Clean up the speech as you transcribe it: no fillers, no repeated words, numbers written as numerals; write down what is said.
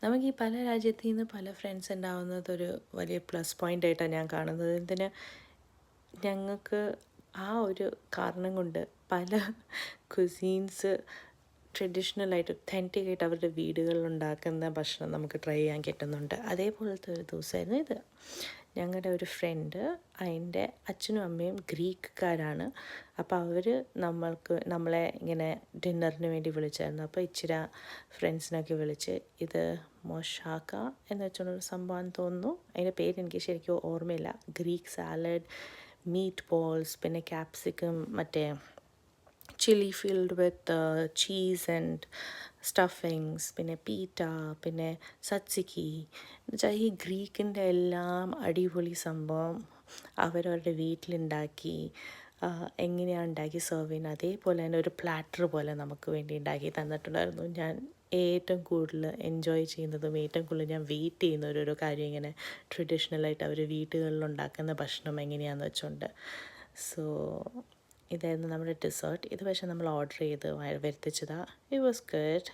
നമുക്ക് ഈ പല രാജ്യത്തു നിന്ന് പല ഫ്രണ്ട്സ് ഉണ്ടാവുന്നതൊരു വലിയ പ്ലസ് പോയിൻ്റ് ആയിട്ടാണ് ഞാൻ കാണുന്നത്. എന്തിന് ഞങ്ങൾക്ക് ആ ഒരു കാരണം കൊണ്ട് പല കുസീൻസ് ട്രഡീഷണലായിട്ട് ഒത്തൻറ്റിക്കായിട്ട് അവരുടെ വീടുകളിൽ ഉണ്ടാക്കുന്ന ഭക്ഷണം നമുക്ക് ട്രൈ ചെയ്യാൻ കിട്ടുന്നുണ്ട്. അതേപോലത്തെ ഒരു ദിവസമായിരുന്നു ഇത്. ഞങ്ങളുടെ ഒരു ഫ്രണ്ട്, അതിൻ്റെ അച്ഛനും അമ്മയും ഗ്രീക്കുകാരാണ്. അപ്പോൾ അവർ നമ്മളെ ഇങ്ങനെ ഡിന്നറിന് വേണ്ടി വിളിച്ചായിരുന്നു. അപ്പോൾ ഇച്ചിരി ഫ്രണ്ട്സിനൊക്കെ വിളിച്ച് ഇത് മൊഷാക്ക എന്ന് വെച്ചുകൊണ്ടൊരു സംഭവമാണെന്ന് തോന്നുന്നു. അതിൻ്റെ പേര് എനിക്ക് ശരിക്കും ഓർമ്മയില്ല. ഗ്രീക്ക് സാലഡ്, മീറ്റ് ബോൾസ്, പിന്നെ ക്യാപ്സിക്കം, മറ്റേ chilli filled with cheese and stuffings, പിന്നെ പീറ്റ, പിന്നെ സത്സിക്കി എന്നുവെച്ചാൽ ഈ ഗ്രീക്കിൻ്റെ എല്ലാം അടിപൊളി സംഭവം അവരവരുടെ വീട്ടിലുണ്ടാക്കി എങ്ങനെയാണ് ഉണ്ടാക്കി സെർവ് ചെയ്യുന്നത് അതേപോലെ തന്നെ ഒരു പ്ലാറ്റർ പോലെ നമുക്ക് വേണ്ടി ഉണ്ടാക്കി തന്നിട്ടുണ്ടായിരുന്നു. ഞാൻ ഏറ്റവും കൂടുതൽ എൻജോയ് ചെയ്യുന്നതും ഏറ്റവും കൂടുതൽ ഞാൻ വെയിറ്റ് ചെയ്യുന്ന ഒരു കാര്യം ഇങ്ങനെ ട്രഡീഷണലായിട്ട് അവർ വീടുകളിൽ ഉണ്ടാക്കുന്ന ഭക്ഷണം എങ്ങനെയാണെന്ന് വെച്ചുകൊണ്ട്. സോ ഇതായിരുന്നു നമ്മുടെ ഡെസേർട്ട്. ഇത് പക്ഷേ നമ്മൾ ഓർഡർ ചെയ്ത് വരുത്തിച്ചതാണ്. It was good.